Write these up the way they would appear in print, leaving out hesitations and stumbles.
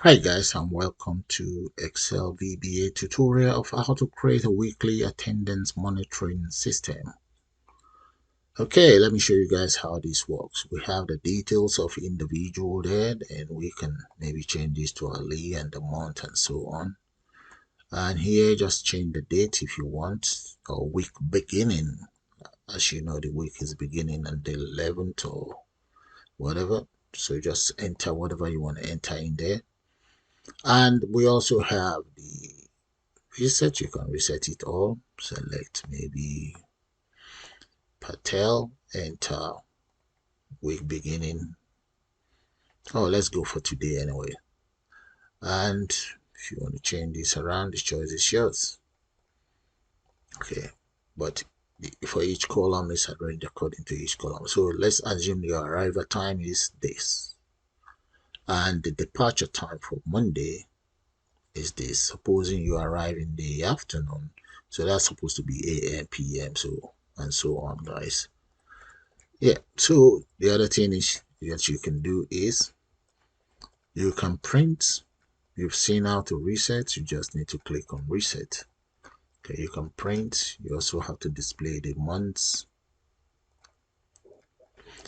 Hi guys, and welcome to Excel VBA tutorial of how to create a weekly attendance monitoring system. Okay, let me show you guys how this works. We have the details of individual there, and we can maybe change this to a day and the month and so on. And here, just change the date if you want, or week beginning. As you know, the week is beginning on the 11th or whatever. So just enter whatever you want to enter in there. And we also have the reset. You can reset it all. Select maybe Patel, enter week beginning. Oh, let's go for today anyway. And if you want to change this around, the choice is yours. Okay, but for each column is arranged according to each column. So let's assume your arrival time is this, and the departure time for Monday is this. Supposing you arrive in the afternoon, so that's supposed to be AM, PM, so and so on, guys. Yeah, so the other thing is that you can do is you can print. You've seen how to reset, you just need to click on reset. Okay, you can print. You also have to display the months.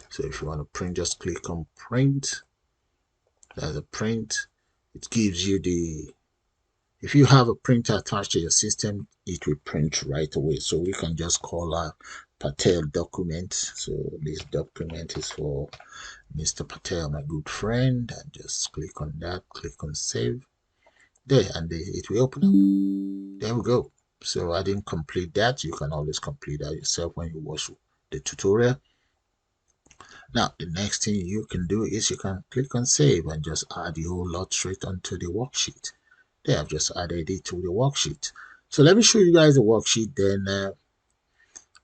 So if you want to print, just click on print. That's a print. It gives you the, if you have a printer attached to your system, it will print right away. So we can just call a Patel document. So this document is for Mr. Patel, my good friend, and just click on that, click on save there, and it will open up. There we go. So I didn't complete that. You can always complete that yourself when you watch the tutorial. Now the next thing you can do is you can click on save and just add the whole lot straight onto the worksheet. There, I've just added it to the worksheet. So let me show you guys the worksheet, then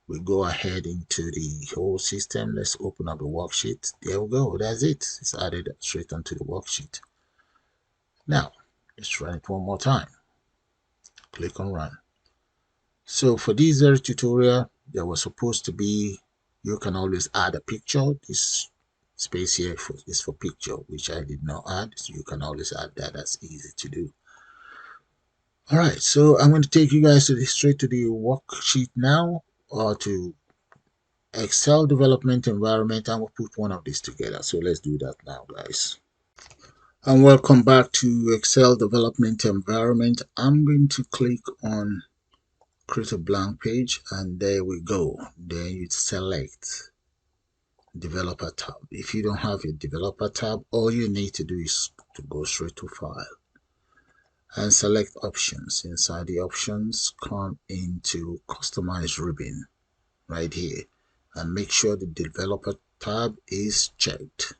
we go ahead into the whole system. Let's open up the worksheet. There we go. That's it. It's added straight onto the worksheet. Now, let's run it one more time. Click on run. So for this very tutorial, there was supposed to be, you can always add a picture. This space here is for picture, which I did not add. So you can always add that. That's easy to do. All right, so I'm going to take you guys straight to the worksheet now, or to Excel development environment, and we'll put one of these together. So let's do that now, guys. And welcome back to Excel development environment. I'm going to click on create a blank page, and there we go. Then you select developer tab. If you don't have a developer tab, all you need to do is to go straight to file and select options. Inside the options, come into customize ribbon right here, and make sure the developer tab is checked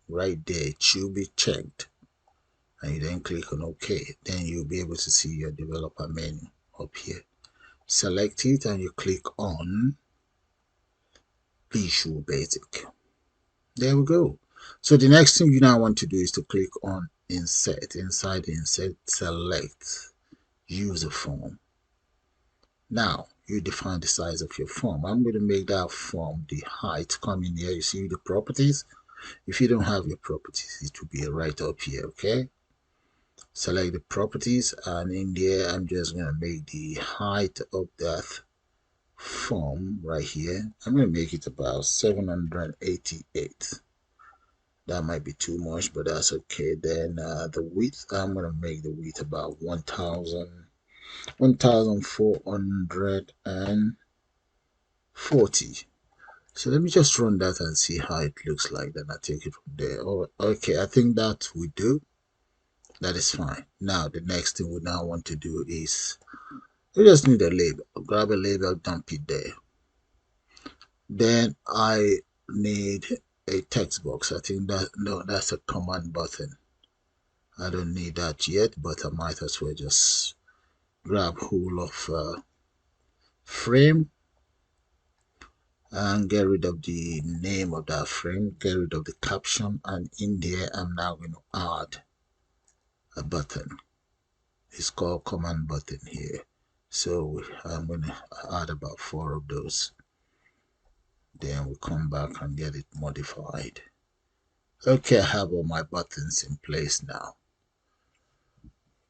right there. It should be checked, and you then click on OK. Then you'll be able to see your developer menu up here. Select it and you click on Visual Basic. There we go. So the next thing you now want to do is to click on Insert. Inside the Insert, select Userform. Now you define the size of your form. I'm going to make that form the height. Come in here, you see the properties. If you don't have your properties, it will be right up here. Okay, select the properties, and in there I'm just going to make the height of that form right here. I'm going to make it about 788. That might be too much, but that's okay. Then the width, I'm going to make the width about 1440. So let me just run that and see how it looks like. Then I take it from there. Oh, okay, I think that we do. That is fine. Now the next thing we now want to do is we just need a label. Grab a label, dump it there. Then I need a text box. I think that, no, that's a command button. I don't need that yet, but I might as well just grab hold of frame and get rid of the name of that frame, get rid of the caption, and in there I'm now going to add a button. It's called command button here. So I'm going to add about 4 of those. Then we come back and get it modified. Okay, I have all my buttons in place now.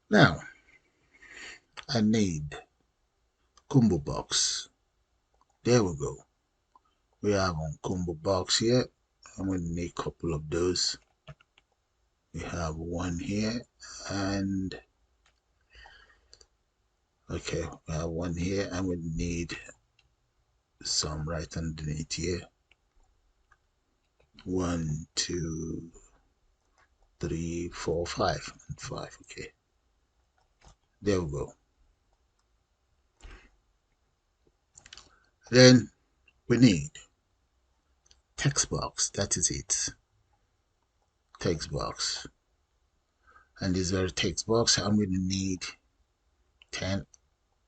Now I need ComboBox. There we go. We have on ComboBox here. I'm going to need a couple of those. We have one here and okay, we have one here and we need some right underneath here. 1, 2, 3, 4, 5 and 5. Okay, there we go. Then we need TextBox. That is it. TextBox. And this very TextBox, I'm going to need 10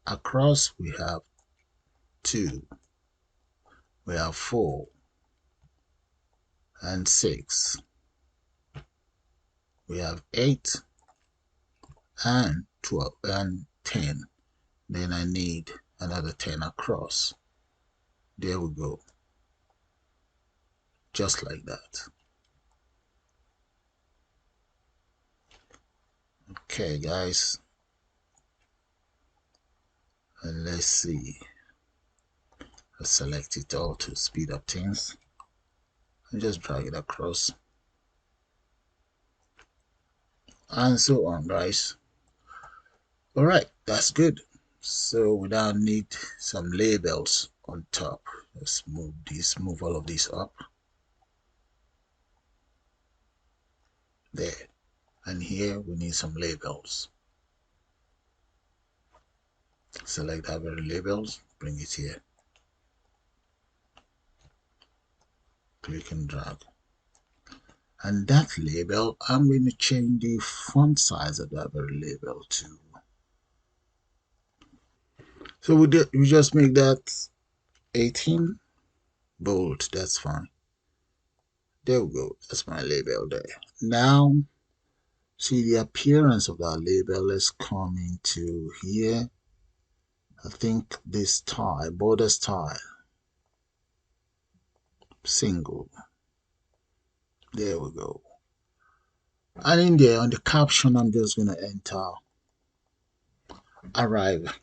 across. We have 2. We have 4 and 6. We have 8 and 12 and 10. Then I need another 10 across. There we go. Just like that. Okay, guys. And let's see. Let's select it all to speed up things. And just drag it across. And so on, guys. Alright, that's good. So we now need some labels on top. Let's move all of these up. There. And here we need some labels. Select that very labels, bring it here. Click and drag. And that label, I'm going to change the font size of that very label too. So we just make that 18 bold. That's fine. There we go. That's my label there. Now, see the appearance of that label. Let's come into here. I think this style, border style, single. There we go. And in there, on the caption, I'm just going to enter arrive.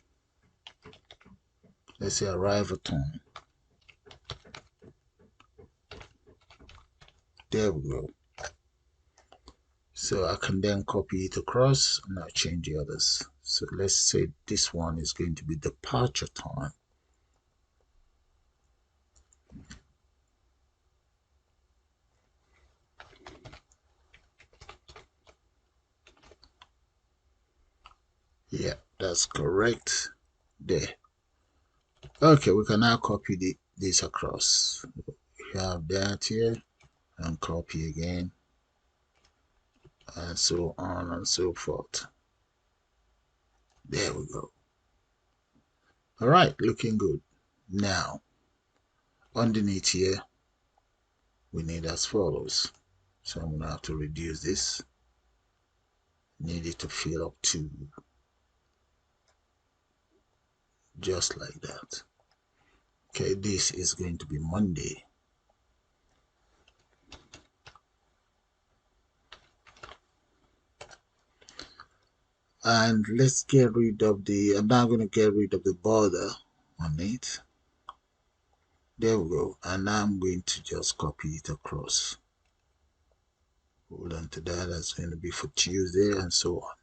Let's say arrival time. There we go. So I can then copy it across and I'll change the others. So let's say this one is going to be departure time. Yeah, that's correct. There. Okay, we can now copy this across. We have that here and copy again and so on and so forth. There we go. All right, looking good. Now, underneath here, we need as follows. So I'm going to have to reduce this. Need it to fill up to just like that. Okay, this is going to be Monday. And let's get rid of I'm now going to get rid of the border on it. There we go. And now I'm going to just copy it across. Hold on to that. That's going to be for Tuesday and so on.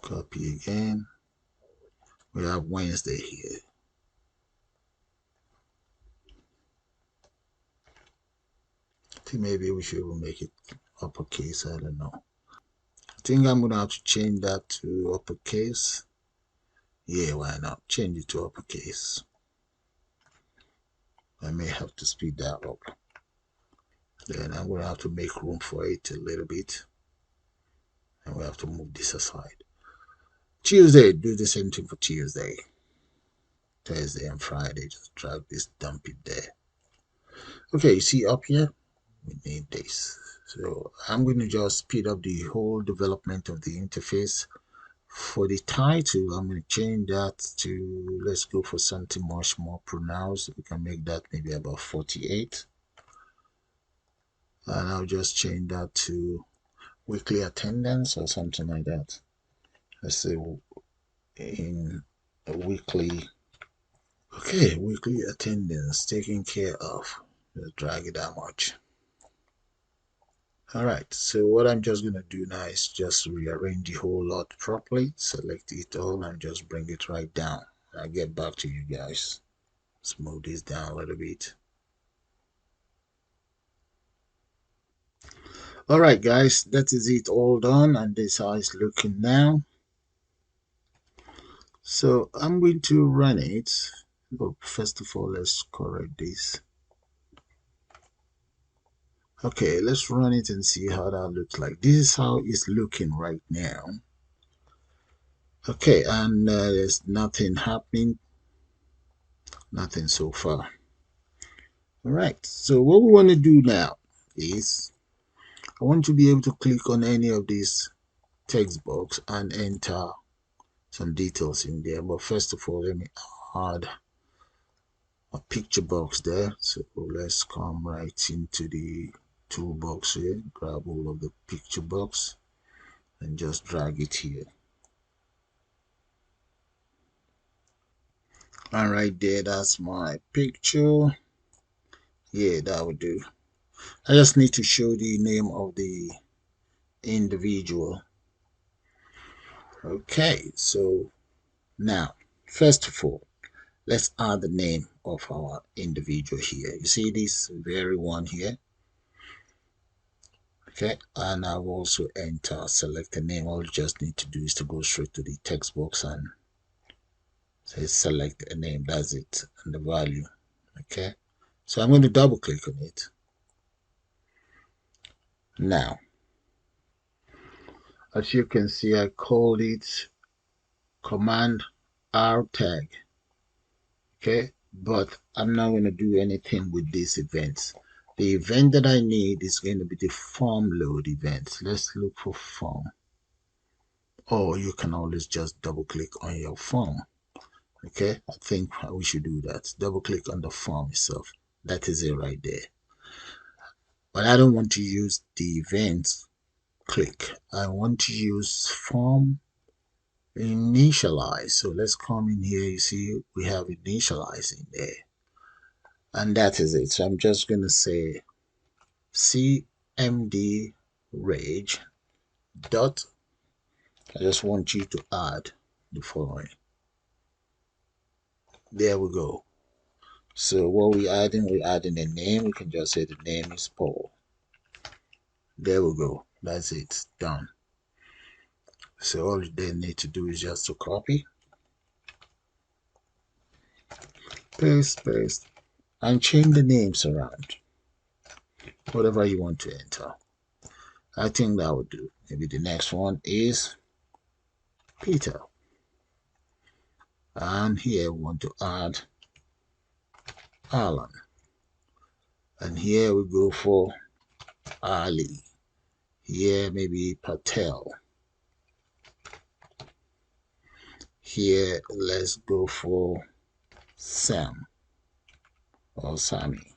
Copy again. We have Wednesday here. I think maybe we should make it uppercase. I don't know. I think I'm going to have to change that to uppercase. Yeah, why not? Change it to uppercase. I may have to speed that up. Then I'm going to have to make room for it a little bit. And we have to move this aside. Tuesday, do the same thing for Tuesday. Thursday and Friday, just drag this, dump it there. Okay, you see up here, we need this. So I'm going to just speed up the whole development of the interface For the title, I'm going to change that to, let's go for something much more pronounced. We can make that maybe about 48. And I'll just change that to weekly attendance or something like that. Let's say in a weekly, okay, weekly attendance taken care of. Just drag it that much. All right, so what I'm just going to do now is just rearrange the whole lot properly, select it all, and just bring it right down. I'll get back to you guys. Smooth this down a little bit. All right, guys, that is it all done, and this is how it's looking now. So I'm going to run it. But first of all, let's correct this. Okay, let's run it and see how that looks like. This is how it's looking right now. Okay, and there's nothing happening. Nothing so far. All right, so what we want to do now is I want to be able to click on any of these text box and enter some details in there. But first of all, let me add a picture box there. So let's come right into the toolbox here, grab all of the picture box and just drag it here. And right there, that's my picture. Yeah, that would do. I just need to show the name of the individual. Okay, so now, first of all, let's add the name of our individual here. You see this very one here? Okay, and I've also select a name. All you just need to do is to go straight to the text box and say select a name. That's it, and the value. Okay, so I'm going to double click on it. Now, as you can see, I called it Command R tag. Okay, but I'm not going to do anything with these events. The event that I need is going to be the form load event. Let's look for form. Or you can always just double click on your form. Okay, I think we should do that. Double click on the form itself. That is it right there. But I don't want to use the event click. I want to use form initialize. So let's come in here. You see we have initialize in there. And that is it. So I'm just going to say cmd rage dot. I just want you to add the following. There we go. So what we're adding a name. We can just say the name is Paul. There we go. That's it. Done. So all they need to do is just to copy, paste, and change the names around. Whatever you want to enter. I think that would do. Maybe the next one is Peter. And here we want to add Alan. And here we go for Ali. Here maybe Patel. Here let's go for Sam or Sammy.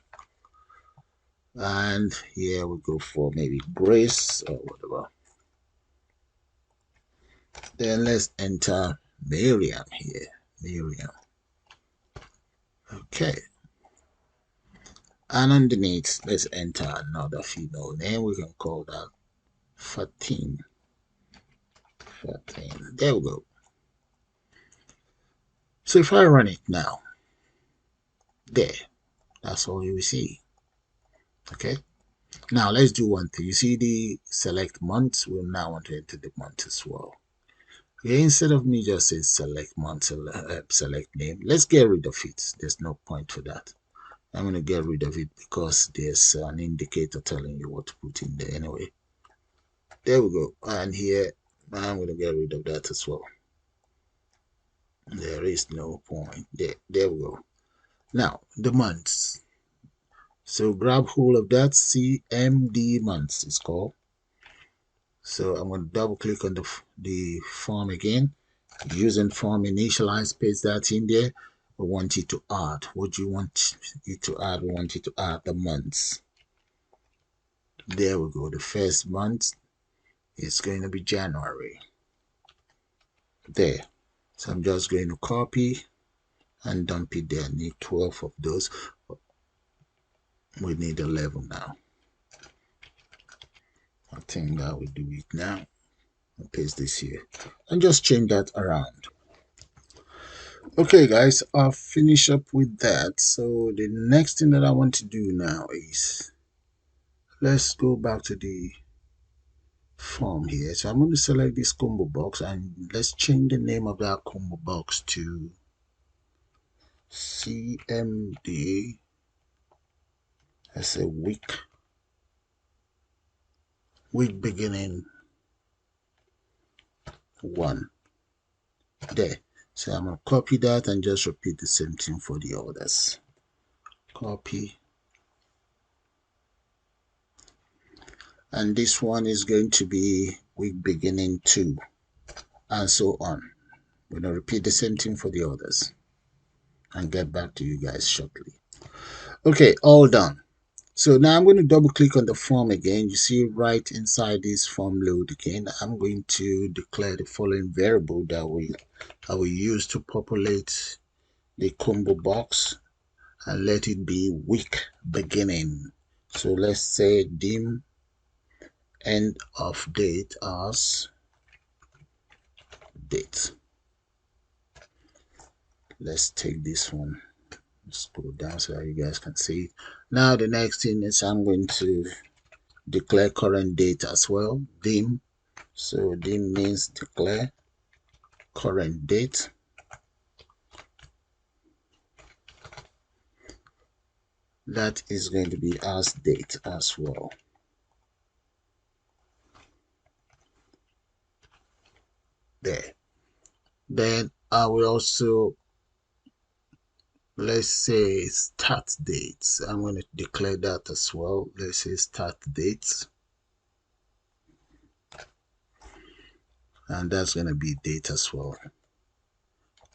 And here we go for maybe Grace or whatever. Then let's enter Miriam here. Miriam. Okay. And underneath, let's enter another female name. We can call that Fatin. Fatin. There we go. So if I run it now, there, that's all you will see. Okay. Now let's do one thing. You see the select month. We'll now want to enter the month as well. Okay, instead of me just saying select month, select name, let's get rid of it. There's no point for that. I'm going to get rid of it because there's an indicator telling you what to put in there anyway. There we go. And here, I'm going to get rid of that as well. There is no point. There we go. Now, the months. So grab hold of that. CMD months is called. So I'm going to double click on the form again. Using form initialize, paste that in there. We want it to add. What do you want it to add? We want it to add the months. There we go. The first month is going to be January. There. So I'm just going to copy and dump it there. I need 12 of those. We need 11 now. I think that will do it now. I'll paste this here and just change that around. Okay guys, I'll finish up with that. So the next thing that I want to do now is, let's go back to the form here. So I'm going to select this combo box and let's change the name of that combo box to CMD. Let's say week beginning 1. There. So I'm going to copy that and just repeat the same thing for the others. Copy. And this one is going to be week beginning 2, and so on. We're going to repeat the same thing for the others and get back to you guys shortly. Okay, all done. So now I'm going to double click on the form again. You see right inside this form load again, I'm going to declare the following variable that I will use to populate the combo box, and let it be week beginning. So let's say dim end of date as date. Let's take this one. Let's go down so that you guys can see it. Now the next thing is I'm going to declare current date as well. Dim. So dim means declare current date. That is going to be as date as well. There. Then I will also, let's say start dates. I'm going to declare that as well. Let's say start dates. And that's going to be date as well.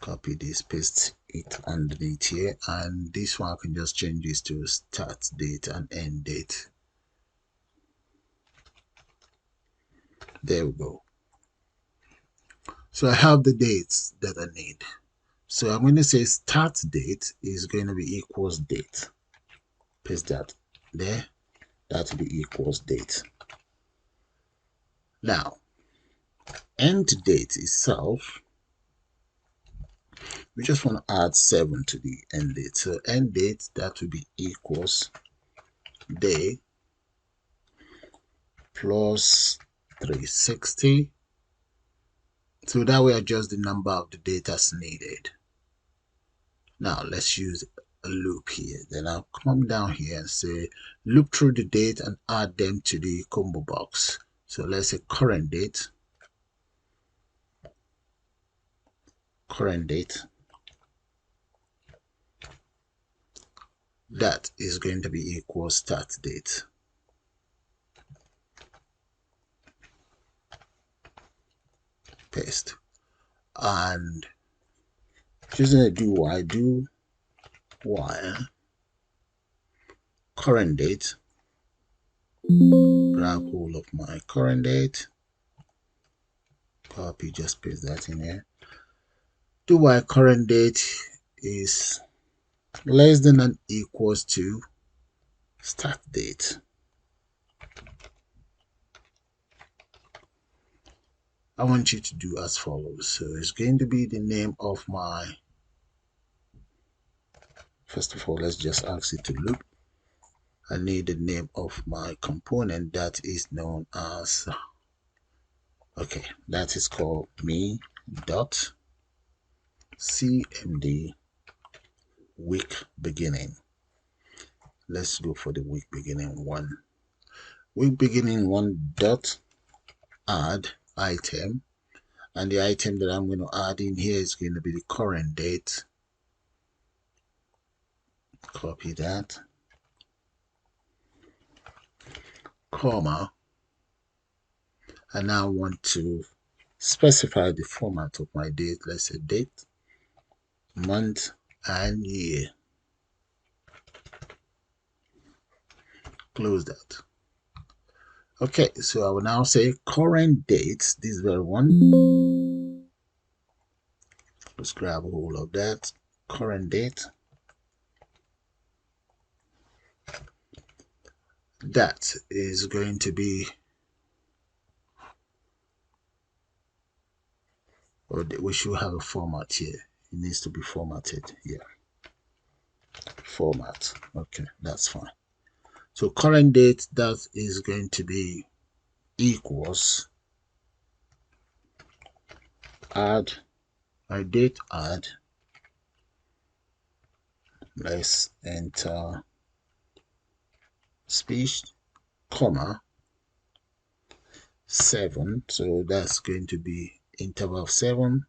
Copy this, paste it underneath here, and this one I can just change this to start date and end date. There we go. So I have the dates that I need. So I'm going to say start date is going to be equals date. Paste that there. That will be equals date. Now, end date itself, we just want to add 7 to the end date. So end date, that will be equals day plus 360. So that way adjust the number of the data needed. Now let's use a loop here. Then I'll come down here and say loop through the date and add them to the combo box. So let's say current date. Current date. That is going to be equal start date. Paste. And just going to do while current date. Grab hold of my current date. Copy, just paste that in here. Do while current date is less than and equals to start date. I want you to do as follows. So it's going to be the name of my, first of all, let's just ask it to loop. I need the name of my component that is known as, okay, that is called me dot cmd week beginning. Let's go for the week beginning 1. Week beginning 1 dot add item, and the item that I'm going to add in here is going to be the current date. Copy that, comma, I now want to specify the format of my date. Let's say date, month, and year. Close that. Okay, so I will now say current date. This very one. Let's grab a hold of that. Current date. That is going to be, or we should have a format here. It needs to be formatted here. Format. Okay, that's fine. So current date, that is going to be equals add my date add. Let's enter speech, comma 7. So that's going to be interval 7,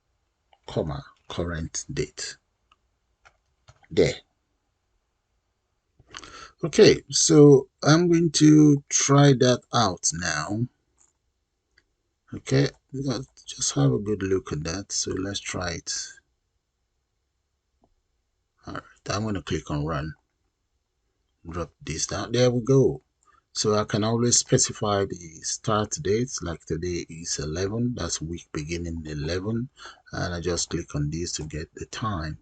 comma current date. There. Okay, so I'm going to try that out now. Okay, let's just have a good look at that. So let's try it. All right, I'm going to click on run. Drop this down. There we go. So I can always specify the start dates, like today is 11. That's week beginning 11. And I just click on this to get the time.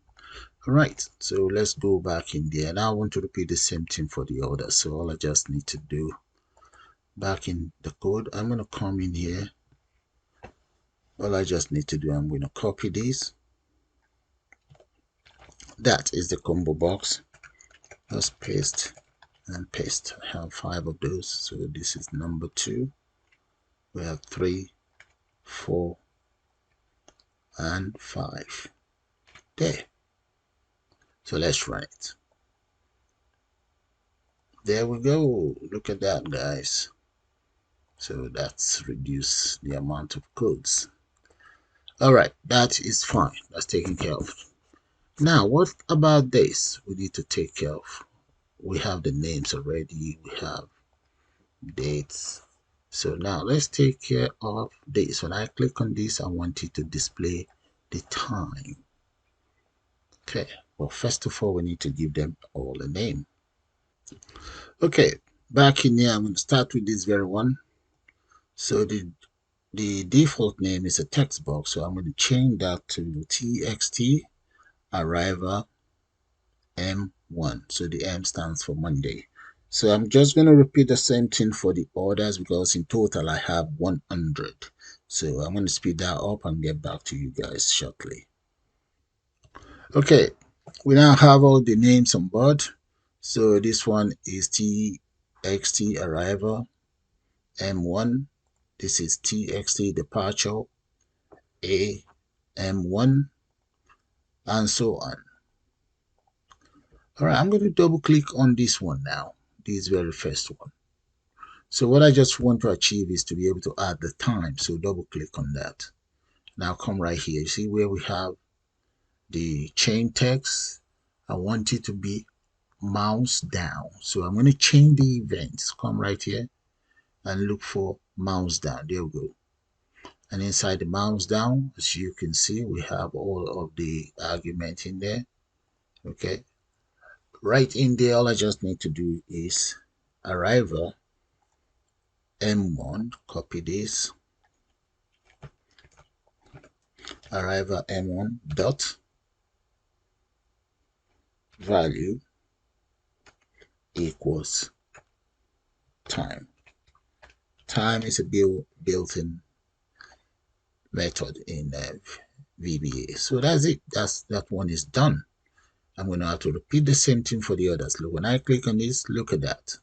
All right, so let's go back in there. Now I want to repeat the same thing for the order. So all I just need to do, back in the code, I'm going to come in here. All I just need to do, I'm going to copy this. That is the combo box. Let's paste and paste. I have 5 of those. So this is number 2. We have 3, 4, and 5. There. So let's run it. There we go. Look at that, guys. So that's reduced the amount of codes. All right, that is fine. That's taken care of. Now, what about this? We need to take care of. We have the names already. We have dates. So now let's take care of this. When I click on this, I want it to display the time. Okay, well, first of all, we need to give them all a name. Okay, back in here, I'm going to start with this very one. So the default name is a text box. So I'm going to change that to txt arrival M1. So the M stands for Monday. So I'm just going to repeat the same thing for the orders because in total I have 100. So I'm going to speed that up and get back to you guys shortly. Okay, we now have all the names on board. So this one is TXT arrival M1. This is TXT departure A M1 and so on. All right, I'm going to double click on this one now, this very first one. So what I just want to achieve is to be able to add the time. So double click on that. Now come right here. You see where we have the chain text. I want it to be mouse down. So I'm going to change the events. Come right here and look for mouse down. There we go. And inside the mouse down, as you can see, we have all of the argument in there. Okay. Right in there, all I just need to do is arrival M1, copy this, arrival M1 dot value equals time. Time is a built-in method in VBA. So that's it. That one is done. I'm going to have to repeat the same thing for the others. Look, when I click on this, look at that.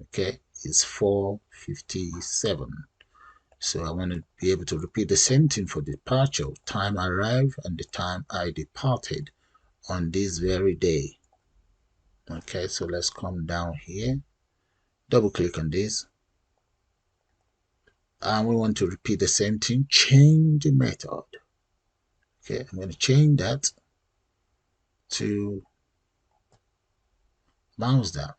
Okay, it's 4:57. So I want to be able to repeat the same thing for departure, time I arrived and the time I departed on this very day. Okay, so let's come down here, double click on this, and we want to repeat the same thing, change the method. Okay, I'm going to change that to mouse down,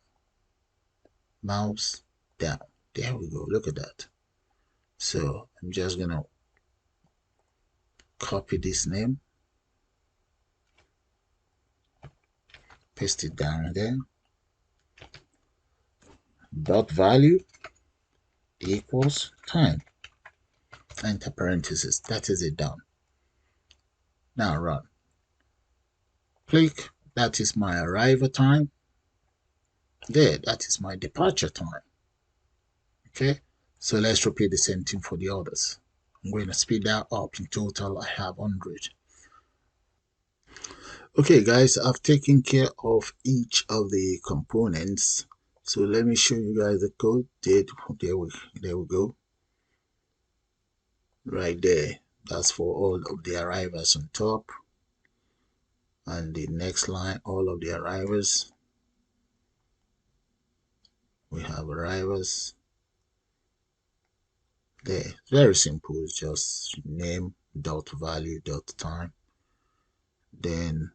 mouse down. There we go, look at that. So I'm just gonna copy this name, paste it down there. Dot value equals time. Enter parentheses. That is it done. Now run. Click. That is my arrival time. There, that is my departure time. Okay, so let's repeat the same thing for the others. I'm going to speed that up. In total, I have 100. Okay, guys, I've taken care of each of the components. So let me show you guys the code. There we go. Right there. That's for all of the arrivals on top. And the next line, all of the arrivals. We have arrivals there. Very simple. It's just name dot value dot time. Then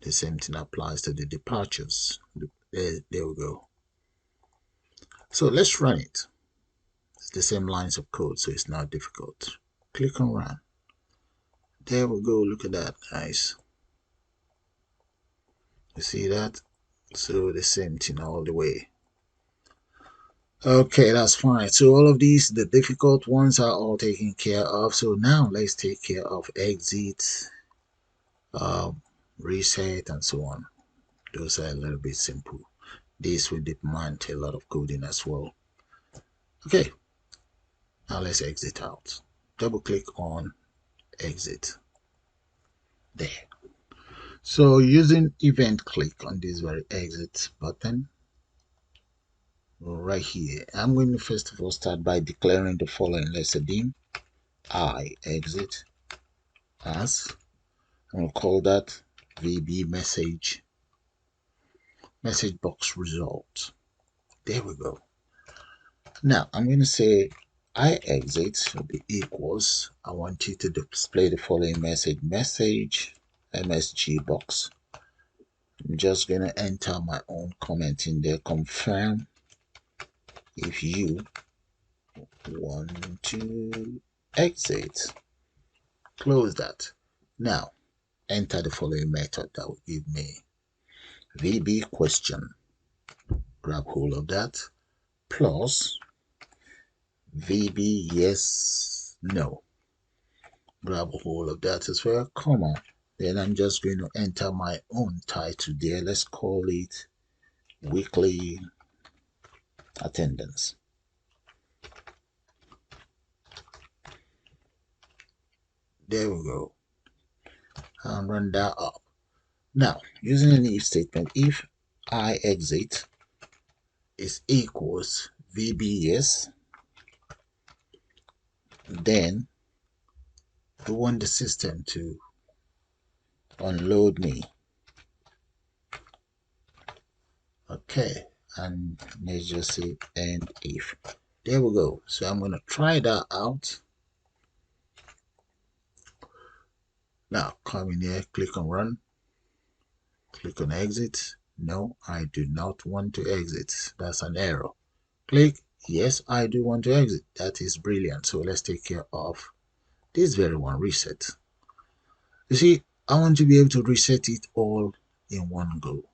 the same thing applies to the departures. There we go. So let's run it. It's the same lines of code, so it's not difficult. Click on run. There we go. Look at that, guys. You see that? So the same thing all the way. Okay, that's fine. So all of these, the difficult ones are all taken care of. So now let's take care of exit, reset, and so on. Those are a little bit simple. This will demand a lot of coding as well. Okay, now let's exit out. Double click on exit. There. So using event click on this very exit button right here, I'm going to first of all start by declaring the following. Let's say dim I exit as, I'm going to call that VB message box result. There we go. Now I'm going to say I exit will be equals, I want you to display the following message MSG box. I'm just going to enter my own comment in there. Confirm if you want to exit. Close that. Now enter the following method that will give me VB question. Grab hold of that plus VB yes no. Grab hold of that as well, comma. Then I'm just going to enter my own title there. Let's call it weekly attendance. There we go. And run that up. Now, using an if statement, if I exit is equals VBS, then we want the system to unload me. Okay, and let's just say and if. There we go. So I'm going to try that out. Now come in here, click on run, click on exit. No, I do not want to exit. That's an error. Click, yes, I do want to exit. That is brilliant. So let's take care of this very one, reset. You see, I want to be able to reset it all in one go.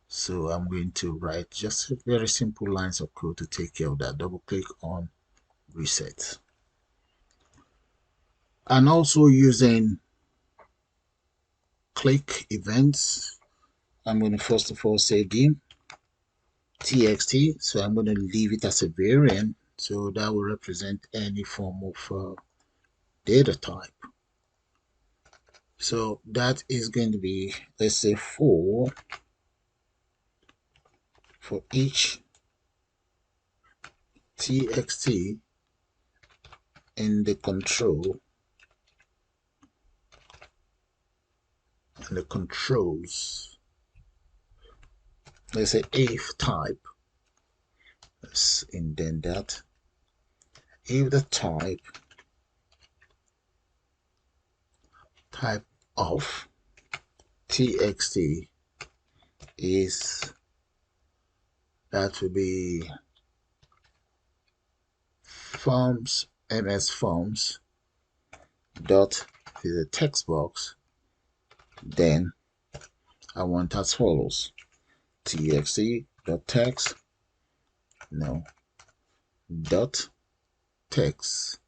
So I'm going to write just very simple lines of code to take care of that. Double click on reset. And also using click events, I'm going to first of all say dim txt. So I'm going to leave it as a variant. So that will represent any form of data type. So that is going to be, let's say, for each txt in the controls, let's say if type, let's indent that, if the type of txt is, that will be forms, ms forms dot the text box. Then I want as follows: txt dot text, no, dot text.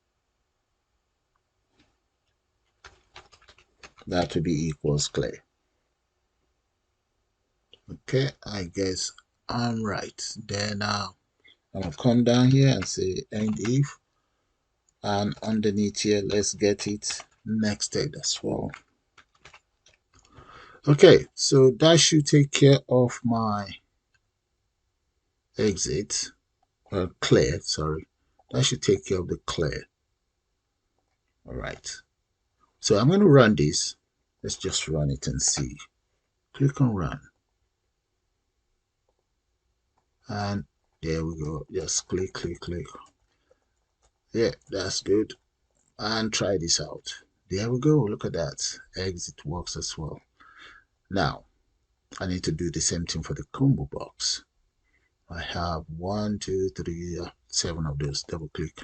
That will be equals clear. Okay, I guess I'm right. Then I'm gonna come down here and say end if, and underneath here let's get it nested as well. Okay, so that should take care of my exit, clear, sorry. That should take care of the clear. All right, so I'm going to run this. Let's just run it and see. Click on run, and there we go. Just click. Yeah, that's good. And try this out. There we go. Look at that. Exit works as well. Now I need to do the same thing for the combo box. I have 1, 2, 3, 7 of those. Double click,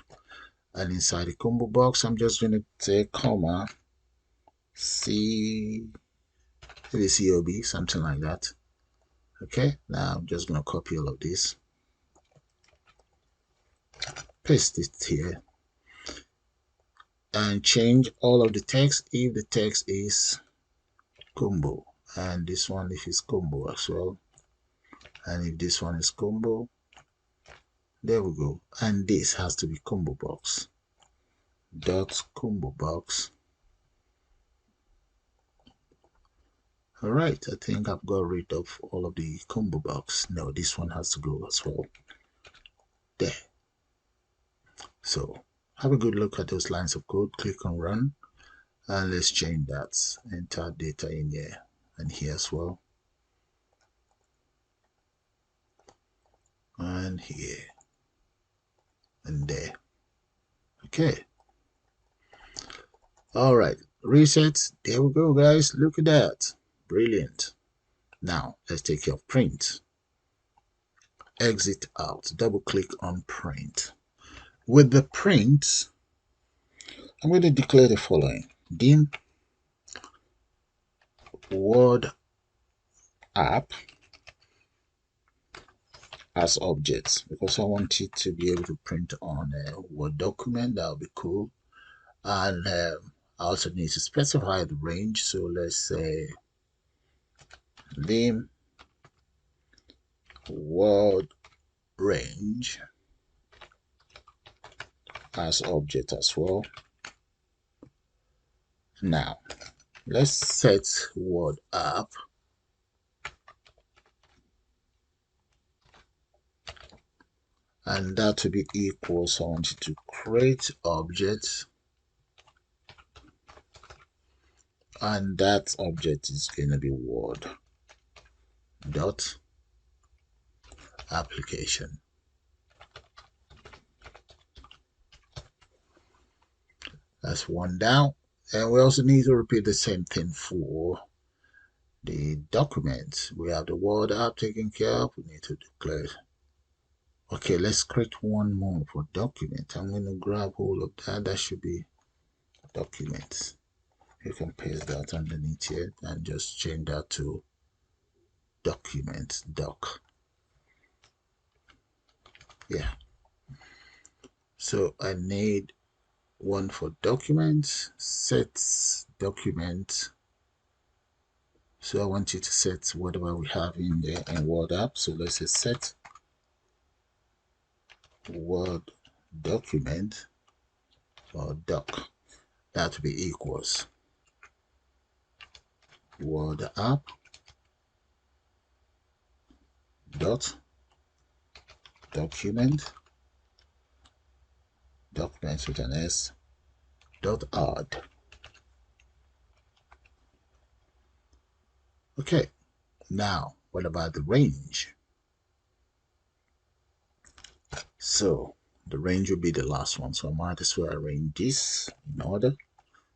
and inside the combo box I'm just going to say comma C, maybe COB, something like that. Okay, now I'm just going to copy all of this, paste it here, and change all of the text if the text is combo, and this one if it's combo as well, and if this one is combo, there we go. And this has to be combo box dot combo box. All right, I think I've got rid of all of the combo box. No, this one has to go as well. There. So have a good look at those lines of code. Click on run, and let's change that. Enter data in here and here as well, and here and there. Okay. All right, reset. There we go, guys. Look at that. Brilliant. Now let's take care of print. Exit out. Double click on print. With the print, I'm going to declare the following: dim word app as objects, because I want it to be able to print on a Word document. That would be cool. And I also need to specify the range. So let's say dim word range as object as well. Now let's set word app, and that will be equal. So I want you to create object, and that object is going to be word dot application. That's one down. And we also need to repeat the same thing for the document. We have the word app taken care of. We need to declare. Okay, let's create one more for document. I'm going to grab all of that. That should be documents. You can paste that underneath here and just change that to document doc. Yeah. So I need one for documents. Set document. So I want you to set whatever we have in there in Word app. So let's say set Word document or doc. That will be equals Word app dot document, documents with an S, dot add. Okay, now what about the range? So the range will be the last one, so I might as well arrange this in order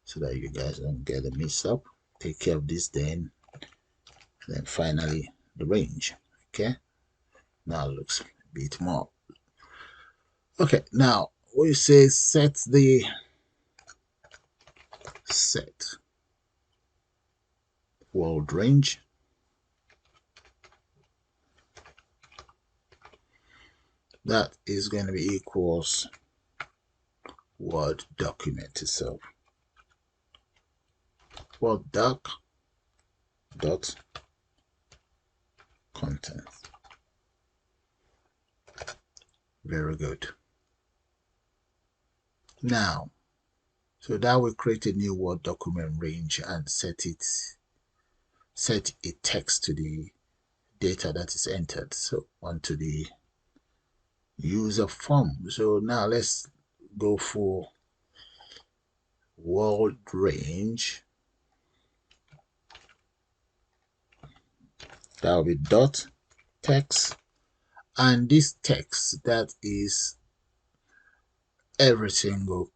so that you guys don't get a mix up. Take care of this, then finally the range. Okay, now it looks a bit more. Okay, now we say set world range. That is going to be equals Word document itself. Word doc dot content. Very good. Now, so that will create a new Word document range and set a text to the data that is entered. So onto the user form. So now let's go for world range. That will be dot text, and this text, that is every single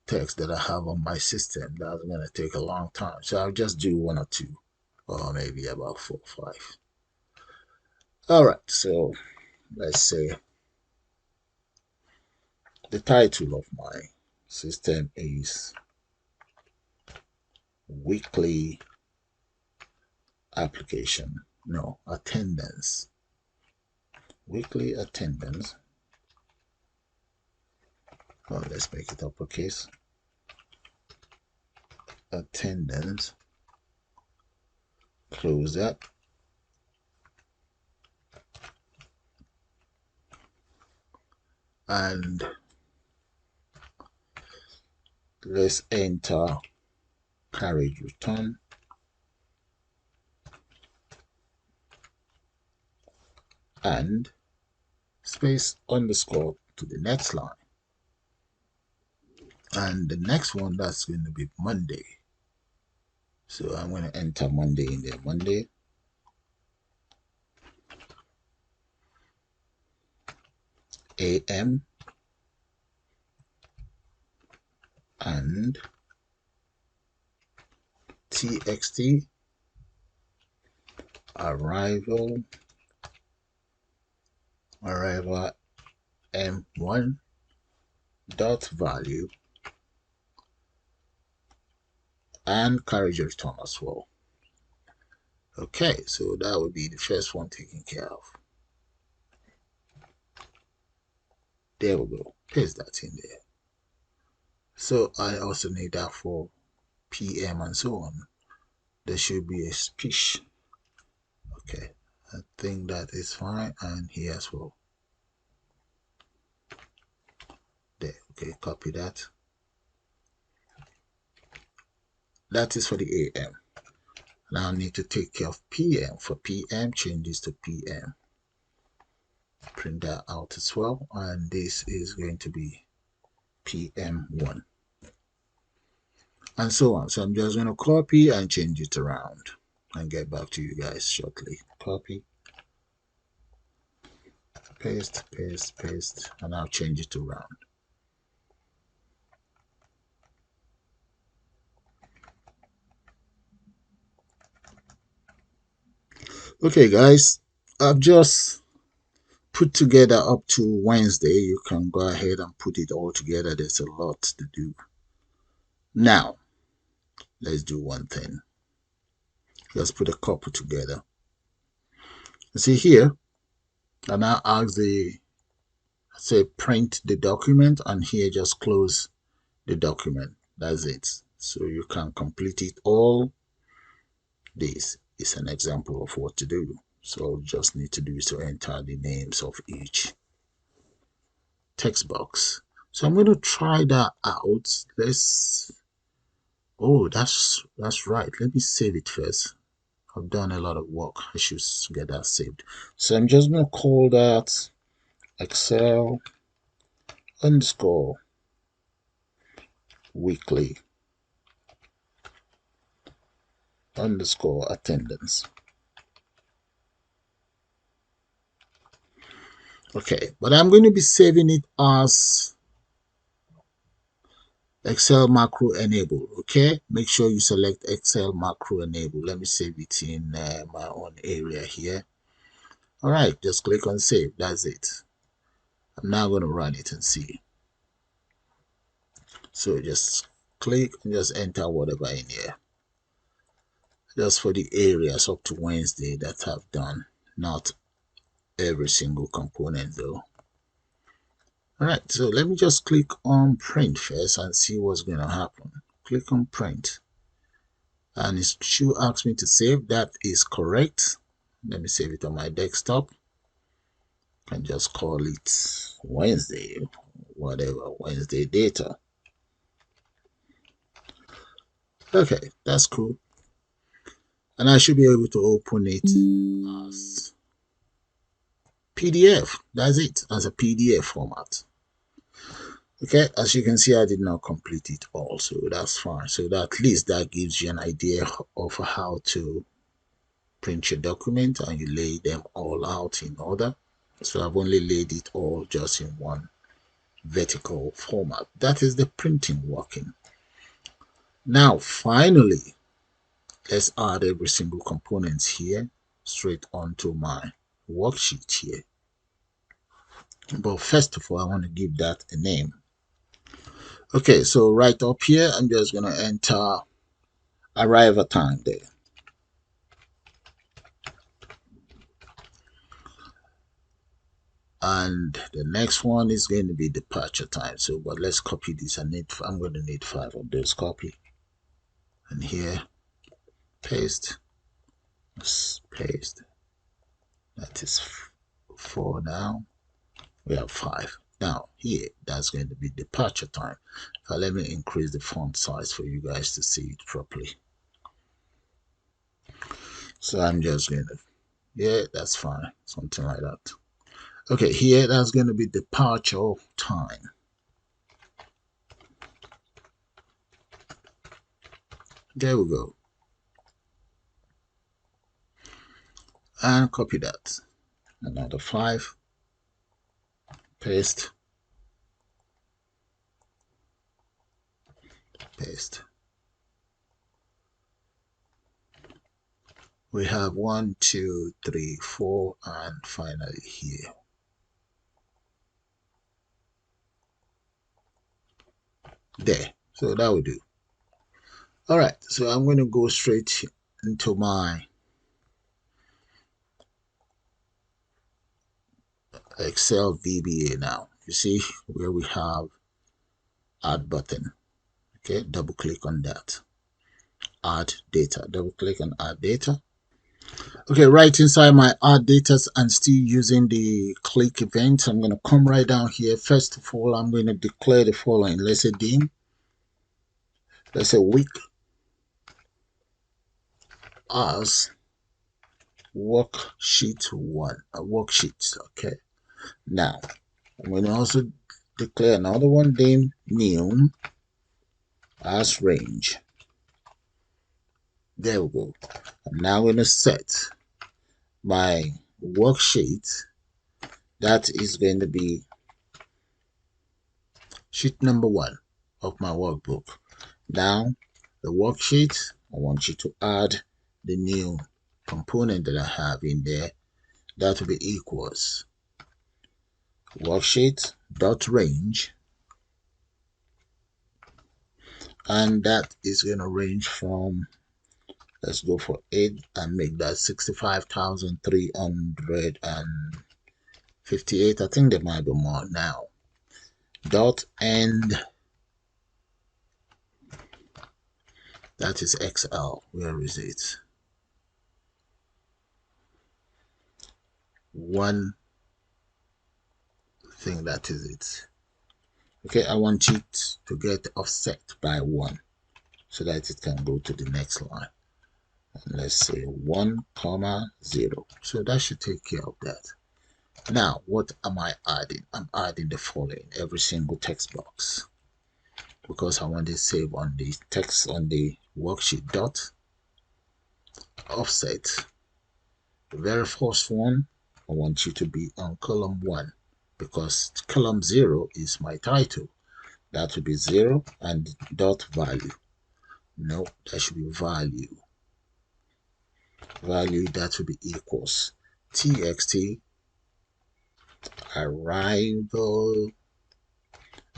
text that I have on my system. That's going to take a long time, so I'll just do one or two, or maybe about 4 or 5. All right, so let's say the title of my system is weekly application, no, attendance, weekly attendance. Well, let's make it uppercase, attendance, close that, and let's enter carriage return, and space underscore to the next line. And the next one, that's going to be Monday. So I'm going to enter Monday in there, Monday. AM and TXT arrival M1 dot value and carriage return as well. Okay, so that would be the first one taken care of. There we go. Paste that in there. So I also need that for PM and so on. There should be a speech. Okay, I think that is fine, and here as well. There, okay, copy that. That is for the AM. Now I need to take care of PM. For PM, change this to PM. Print that out as well, and this is going to be PM1. And so on. So I'm just going to copy and change it around and get back to you guys shortly. Copy, paste, paste, paste, and I'll change it around. Okay, guys, I've just put together up to Wednesday. You can go ahead and put it all together. There's a lot to do. Now, let's do one thing. Let's put a couple together. You see here, I now ask say print the document, and here just close the document. That's it. So you can complete it all. This is an example of what to do. So just need to do is to enter the names of each text box. So I'm going to try that out. Oh, that's right. Let me save it first. I've done a lot of work. I should get that saved. So I'm just going to call that Excel underscore weekly underscore attendance. Okay, but I'm going to be saving it as Excel macro enable. Okay, make sure you select Excel macro enable. Let me save it in my own area here. All right, just click on save. That's it. I'm now going to run it and see. So just click and just enter whatever in here. Just for the areas up to Wednesday that I've done, not every single component though. Alright, so let me just click on print first and see what's going to happen. Click on print. And it should ask me to save. That is correct. Let me save it on my desktop. I can just call it Wednesday, whatever, Wednesday data. Okay, that's cool. And I should be able to open it as PDF. That's it, as a PDF format. Okay, as you can see, I did not complete it all, so that's fine. So that, at least that gives you an idea of how to print your document and you lay them all out in order. So I've only laid it all just in one vertical format. That is the printing working. Now, finally, let's add every single component here straight onto my worksheet here. But first of all, I want to give that a name. Okay, so right up here, I'm just going to enter arrival time there. And the next one is going to be departure time. So, but let's copy this. I'm going to need 5 of those. Copy. And here, paste. Paste. That is 4 now. We have 5. Now, here, that's going to be departure time. So let me increase the font size for you guys to see it properly. So I'm just going to, yeah, that's fine. Something like that. Okay, here, that's going to be departure time. There we go. And copy that. Another 5. Paste. Paste. We have 1, 2, 3, 4, and finally here. There. So that will do. Alright, so I'm going to go straight into my Excel VBA now. You see where we have add button. Okay, double click on that. Add data. Double click on add data. Okay, right inside my add data and still using the click event, I'm going to come right down here. First of all, I'm going to declare the following. Let's say dim. Let's say week as worksheet 1. A worksheet. Okay. Now, I'm going to also declare another one, dim new as range. There we go. I'm now going to set my worksheet. That is going to be sheet number 1 of my workbook. Now, the worksheet, I want you to add the new component that I have in there. That will be equals worksheet dot range, and that is going to range from, let's go for 8 and make that 65,358. I think there might be more now. Dot end, that is XL. Where is it? One thing, that is it. Okay, I want it to get offset by 1 so that it can go to the next line. And let's say 1, 0. So that should take care of that. Now, what am I adding? I'm adding the following, every single text box, because I want to save on the text on the worksheet dot offset. The very first one, I want you to be on column 1, because column 0 is my title. That will be 0 and dot value. No, that should be value. Value, that will be equals txt arrival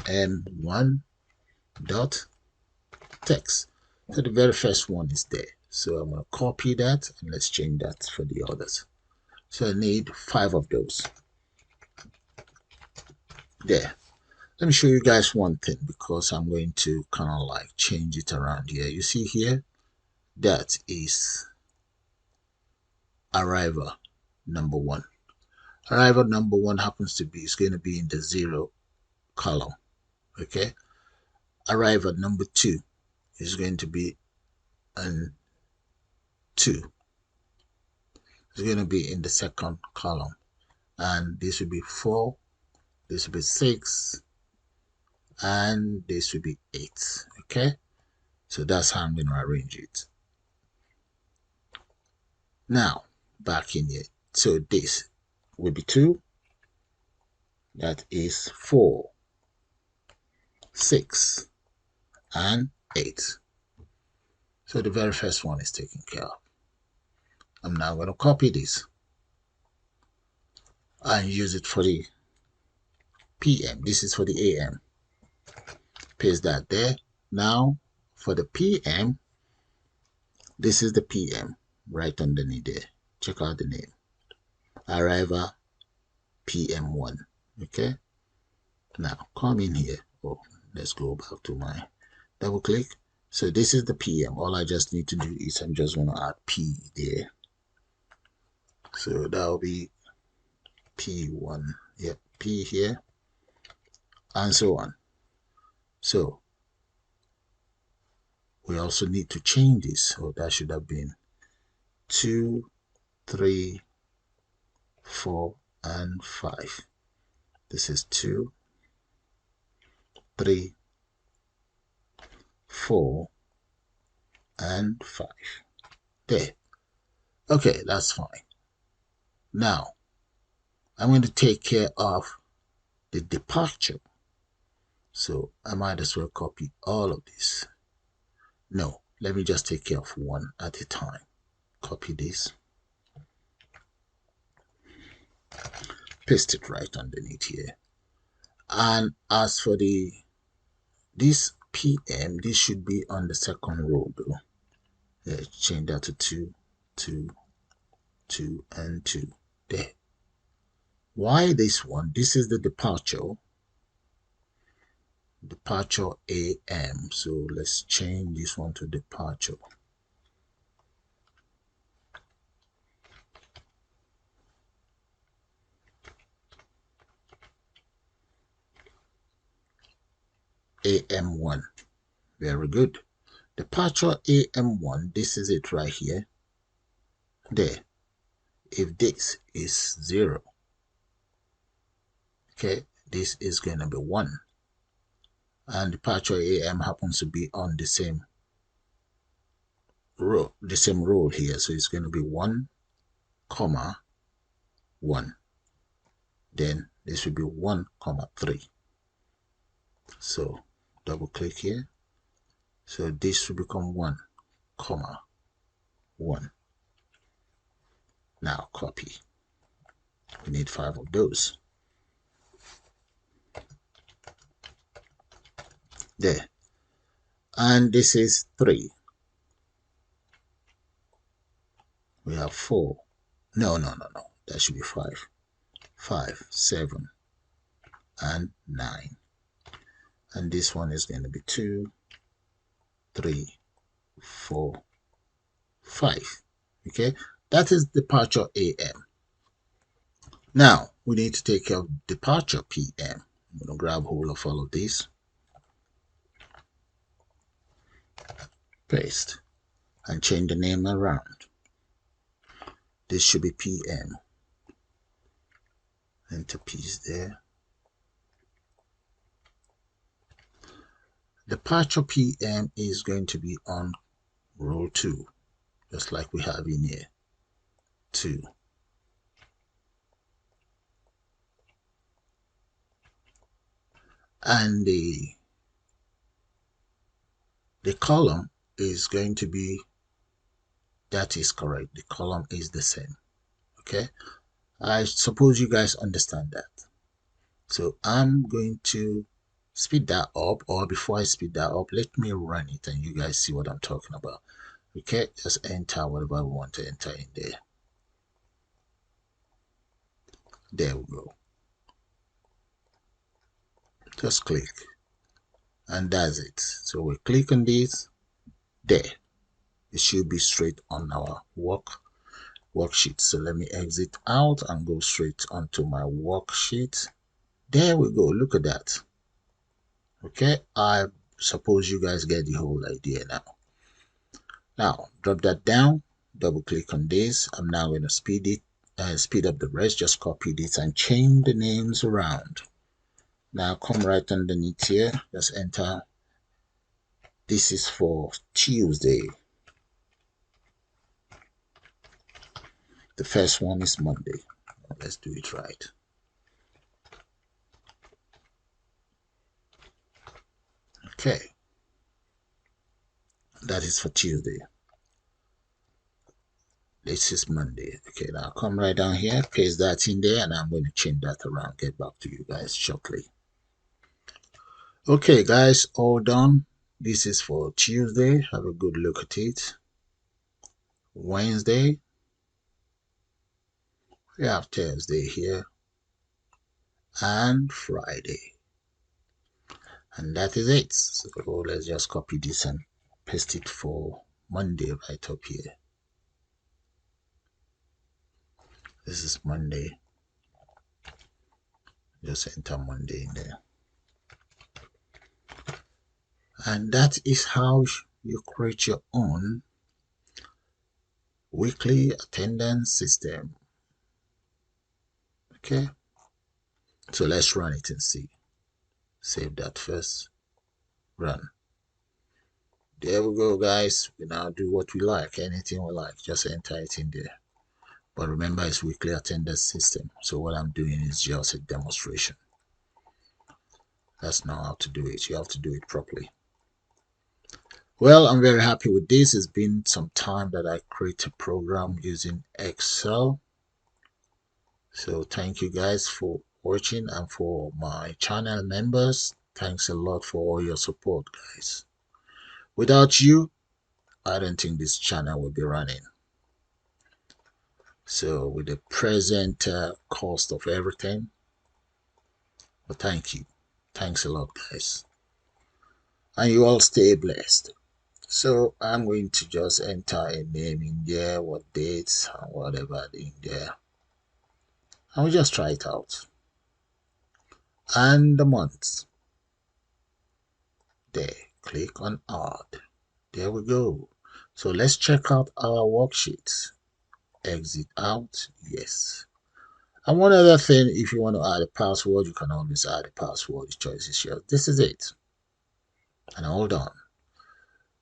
m1 dot text. So the very first one is there. So I'm going to copy that and let's change that for the others. So I need 5 of those. There. Let me show you guys one thing because I'm going to kind of like change it around here. You see here, that is arrival number 1. Arrival number 1 happens to be, it's going to be in the 0 column. Okay. Arrival number 2 is going to be in 2. It's going to be in the second column. And this will be 4, this will be 6, and this will be 8. Okay. So that's how I'm going to arrange it. Now, back in here. So this will be 2. That is 4, 6, and 8. So the very first one is taken care of. I'm now going to copy this and use it for the PM. This is for the AM. Paste that there. Now, for the PM, this is the PM right underneath there. Check out the name. Arrival PM1. Okay. Now, come in here. Oh, let's go back to my double click. So this is the PM. All I just need to do is I'm just going to add P there. So that will be P1. Yep, P here. And so on. So we also need to change this. So that should have been 2, 3, 4, and 5. This is 2, 3, 4, and 5. There. Okay, that's fine. Now, I'm going to take care of the departure. So I might as well copy all of this. No, let me just take care of one at a time. Copy this. Paste it right underneath here. And as for this PM, this should be on the second row though. Let's change that to 2, 2, 2, and 2. There. Why this one? This is the departure. Departure AM. So let's change this one to departure. AM1. Very good. Departure AM1. This is it right here. There. If this is 0, okay, this is going to be 1. And departure AM happens to be on the same row, here. So it's going to be 1, comma 1. Then this will be 1, comma 3. So double click here. So this will become 1, comma 1. Now copy. We need 5 of those. There. And this is 3. We have 4. No. That should be 5. 5, 7, and 9. And this one is going to be 2, 3, 4, 5. Okay, that is departure AM. Now we need to take care of departure PM. I'm going to grab hold of all of these, paste, and change the name around. This should be PM. Enter piece there. Departure PM is going to be on row 2, just like we have in here. 2. And the column is going to be, that is correct. The column is the same. Okay. I suppose you guys understand that. So I'm going to speed that up, or before I speed that up, let me run it and you guys see what I'm talking about. Okay, just enter whatever we want to enter in there. There we go. Just click, and that's it. So we click on this. There, it should be straight on our worksheet. So let me exit out and go straight onto my worksheet. There we go. Look at that. Okay, I suppose you guys get the whole idea now. Now drop that down, double click on this. I'm now going to speed up the rest. Just copy this and change the names around. Now come right underneath here, just enter. This is for Tuesday. The first one is Monday. Let's do it right. Okay, that is for Tuesday. This is Monday. Okay, now come right down here, paste that in there, and I'm going to change that around. Get back to you guys shortly. Okay, guys, all done. This is for Tuesday. Have a good look at it. Wednesday. We have Thursday here. And Friday. And that is it. So let's just copy this and paste it for Monday right up here. This is Monday. Just enter Monday in there. And that is how you create your own weekly attendance system. Okay, so let's run it and see. Save that first. Run. There we go, guys. We now do what we like. Anything we like, just enter it in there. But remember, it's weekly attendance system. So what I'm doing is just a demonstration. That's not how to do it. You have to do it properly. Well, I'm very happy with this. It's been some time that I create a program using Excel. So thank you guys for watching, and for my channel members, thanks a lot for all your support, guys. Without you, I don't think this channel will be running. So with the present cost of everything, but thank you. Thanks a lot, guys. And you all stay blessed. So I'm going to just enter a name in there, what dates and whatever in there. And we'll just try it out. And the month. There, click on add. There we go. So let's check out our worksheets. Exit out, yes. And one other thing, if you want to add a password, you can always add a password. The choice is yours. This is it. And hold on.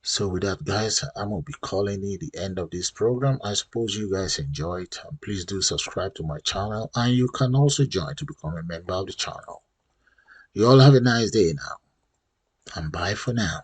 So with that, guys, I'm going to be calling it the end of this program. I suppose you guys enjoy it. And please do subscribe to my channel. And you can also join to become a member of the channel. You all have a nice day now. And bye for now.